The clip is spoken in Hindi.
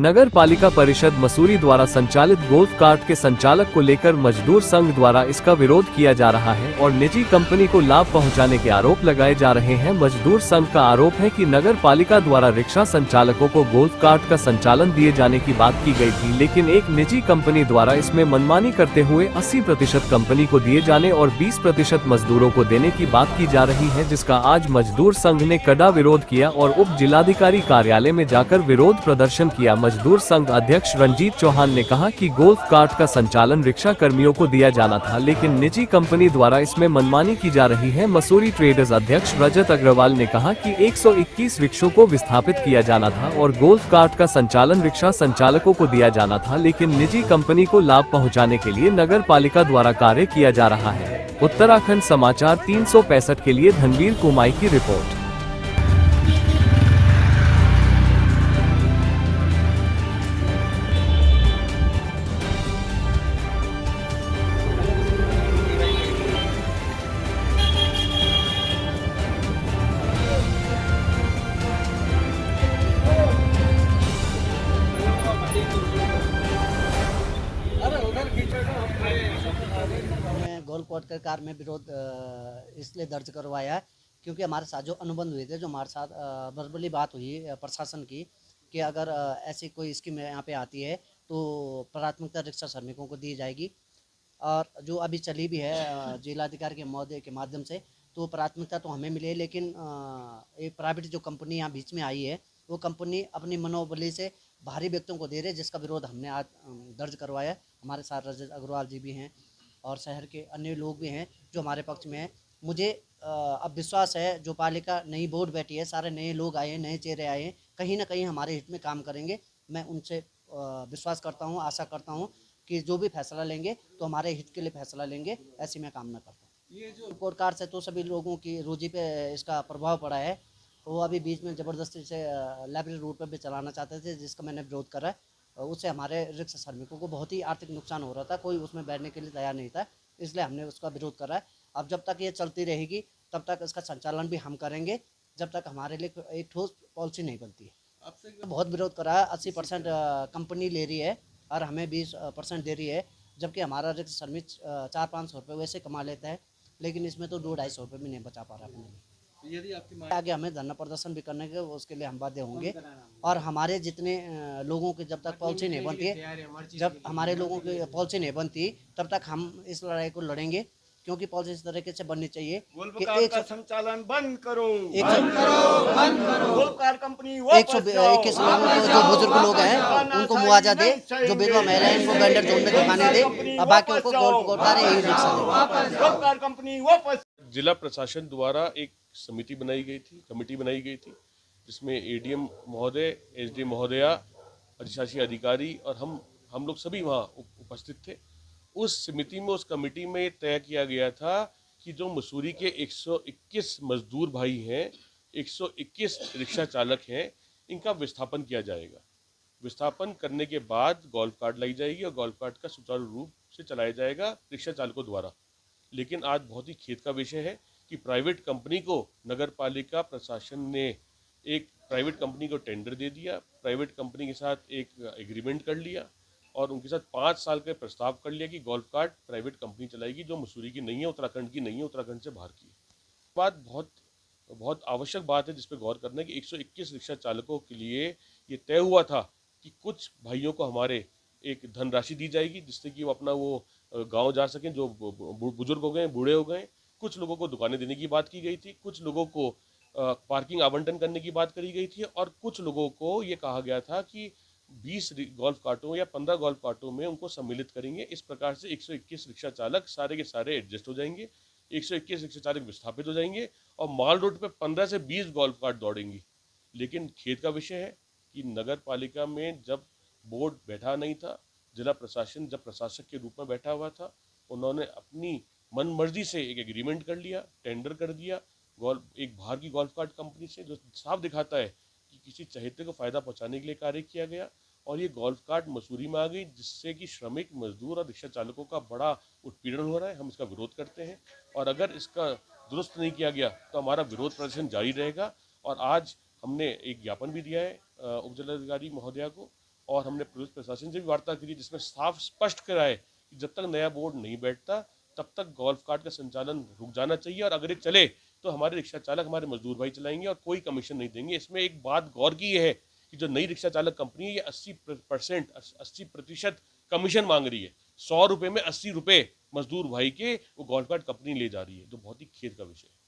नगर पालिका परिषद मसूरी द्वारा संचालित गोल्फ कार्ट के संचालक को लेकर मजदूर संघ द्वारा इसका विरोध किया जा रहा है और निजी कंपनी को लाभ पहुंचाने के आरोप लगाए जा रहे हैं। मजदूर संघ का आरोप है कि नगर पालिका द्वारा रिक्शा संचालकों को गोल्फ कार्ट का संचालन दिए जाने की बात की गई थी, लेकिन एक निजी कंपनी द्वारा इसमें मनमानी करते हुए 80% कंपनी को दिए जाने और 20% मजदूरों को देने की बात की जा रही है, जिसका आज मजदूर संघ ने कड़ा विरोध किया और उप जिलाधिकारी कार्यालय में जाकर विरोध प्रदर्शन किया। मजदूर संघ अध्यक्ष रंजीत चौहान ने कहा कि गोल्फ कार्ट का संचालन रिक्शा कर्मियों को दिया जाना था, लेकिन निजी कंपनी द्वारा इसमें मनमानी की जा रही है। मसूरी ट्रेडर्स अध्यक्ष रजत अग्रवाल ने कहा कि 121 रिक्शों को विस्थापित किया जाना था और गोल्फ कार्ट का संचालन रिक्शा संचालकों को दिया जाना था, लेकिन निजी कंपनी को लाभ पहुँचाने के लिए नगर पालिका द्वारा कार्य किया जा रहा है। उत्तराखंड समाचार 365 के लिए धनवीर कुमाई की रिपोर्ट। गोल्फ कोर्ट के कार में विरोध इसलिए दर्ज करवाया है क्योंकि हमारे साथ जो अनुबंध हुए थे, जो हमारे साथ वर्बली बात हुई प्रशासन की कि अगर ऐसी कोई स्कीम यहाँ पे आती है तो प्राथमिकता रिक्शा श्रमिकों को दी जाएगी, और जो अभी चली भी है जिलाधिकारी के महोदय के माध्यम से, तो प्राथमिकता तो हमें मिली है, लेकिन एक प्राइवेट जो कंपनी यहाँ बीच में आई है वो कंपनी अपनी मनोबली से भारी व्यक्तियों को दे रहे, जिसका विरोध हमने आज दर्ज करवाया। हमारे साथ रजत अग्रवाल जी भी हैं और शहर के अन्य लोग भी हैं जो हमारे पक्ष में हैं। मुझे अब विश्वास है जो पालिका नई बोर्ड बैठी है, सारे नए लोग आए हैं, नए चेहरे आए हैं, कहीं ना कहीं हमारे हित में काम करेंगे। मैं उनसे विश्वास करता हूं, आशा करता हूं कि जो भी फैसला लेंगे तो हमारे हित के लिए फैसला लेंगे, ऐसी मैं कामना करता हूं। ये जो कोर्ट कार्ड से तो सभी लोगों की रोजी पे इसका प्रभाव पड़ा है, वो अभी बीच में ज़बरदस्ती से लाइब्रेरी रूट पर भी चलाना चाहते थे, जिसका मैंने विरोध करा। उससे हमारे रिक्शा श्रमिकों को बहुत ही आर्थिक नुकसान हो रहा था, कोई उसमें बैठने के लिए तैयार नहीं था, इसलिए हमने उसका विरोध करा है। अब जब तक ये चलती रहेगी तब तक इसका संचालन भी हम करेंगे, जब तक हमारे लिए एक ठोस पॉलिसी नहीं बनती है। आपसे बहुत विरोध करा है। 80% कंपनी ले रही है और हमें 20% दे रही है, जबकि हमारा रिक्शा श्रमिक 400-500 रुपये वैसे कमा लेता है, लेकिन इसमें तो 200-250 रुपये भी नहीं बचा पा रहा अपने लिए। यदि आपकी आगे हमें धरना प्रदर्शन भी करने के, उसके लिए हम बाध्य होंगे, और हमारे जितने लोगों की जब तक पॉलिसी नहीं बनती है, जब हमारे लोगों की पॉलिसी नहीं बनती तब तक हम इस लड़ाई को लड़ेंगे, क्योंकि पॉलिसी इस तरीके से बननी चाहिए कि एक संचालन बंद करो, बंद करो। गोल्फ कार्ट कंपनी 121 लोगों को, जो बुजुर्ग लोग हैं उनको मुआवजा दे, जो विधवा महिलाएं उनको वेंडर जोन में दुकानें दे, और बाकी को गोल्फ कार्ट यही रिक्शा दे। गोल्फ कार्ट कंपनी वापस। जिला प्रशासन द्वारा एक समिति बनाई गई थी, कमेटी बनाई गई थी, जिसमें एडीएम महोदय, एसडीएम महोदया, अधिशासी अधिकारी और हम लोग सभी वहाँ उपस्थित थे। उस समिति में, उस कमेटी में तय किया गया था कि जो मसूरी के 121 मजदूर भाई हैं, 121 रिक्शा चालक हैं, इनका विस्थापन किया जाएगा। विस्थापन करने के बाद गोल्फ कार्ट लाई जाएगी और गोल्फ कार्ट का सुचारू रूप से चलाया जाएगा रिक्शा चालकों द्वारा। लेकिन आज बहुत ही खेद का विषय है कि प्राइवेट कंपनी को नगर पालिका प्रशासन ने एक प्राइवेट कंपनी को टेंडर दे दिया, प्राइवेट कंपनी के साथ एक एग्रीमेंट कर लिया और उनके साथ 5 साल का प्रस्ताव कर लिया कि गोल्फ कार्ट प्राइवेट कंपनी चलाएगी, जो मसूरी की नहीं है, उत्तराखंड की नहीं है, उत्तराखंड से बाहर की है। बात बहुत आवश्यक बात है जिस पर गौर करना है कि 121 रिक्शा चालकों के लिए ये तय हुआ था कि कुछ भाइयों को हमारे एक धनराशि दी जाएगी, जिससे कि वो अपना गाँव जा सकें, जो बुजुर्ग हो गए, बूढ़े हो गए। कुछ लोगों को दुकानें देने की बात की गई थी, कुछ लोगों को पार्किंग आवंटन करने की बात करी गई थी, और कुछ लोगों को ये कहा गया था कि 20 गोल्फ कार्टों या 15 गोल्फ कार्टों में उनको सम्मिलित करेंगे। इस प्रकार से 121 रिक्शा चालक सारे के सारे एडजस्ट हो जाएंगे, 121 रिक्शा चालक विस्थापित हो जाएंगे और माल रोड पे 15 से 20 गोल्फ कार्ट दौड़ेंगी। लेकिन खेद का विषय है कि नगर पालिका में जब बोर्ड बैठा नहीं था, जिला प्रशासन जब प्रशासक के रूप में बैठा हुआ था, उन्होंने अपनी मन मर्जी से एक एग्रीमेंट कर लिया, टेंडर कर दिया एक बाहर की गोल्फ कार्ट कंपनी से, जो साफ दिखाता है कि किसी चहेते को फ़ायदा पहुंचाने के लिए कार्य किया गया। और ये गोल्फ कार्ट मसूरी में आ गई, जिससे कि श्रमिक, मजदूर और रिक्शा चालकों का बड़ा उत्पीड़न हो रहा है। हम इसका विरोध करते हैं और अगर इसका दुरुस्त नहीं किया गया तो हमारा विरोध प्रदर्शन जारी रहेगा। और आज हमने एक ज्ञापन भी दिया है उप जिलाधिकारी महोदया को, और हमने पुलिस प्रशासन से भी वार्ता की जिसमें साफ स्पष्ट कराए कि जब तक नया बोर्ड नहीं बैठता तब तक गोल्फ कार्ट का संचालन रुक जाना चाहिए, और अगर ये चले तो हमारे रिक्शा चालक हमारे मजदूर भाई चलाएंगे और कोई कमीशन नहीं देंगे। इसमें एक बात गौर की है कि जो नई रिक्शा चालक कंपनी है ये 80% कमीशन मांग रही है। 100 रुपये में 80 रुपये मजदूर भाई के वो गोल्फ कार्ट कंपनी ले जा रही है, तो बहुत ही खेद का विषय है।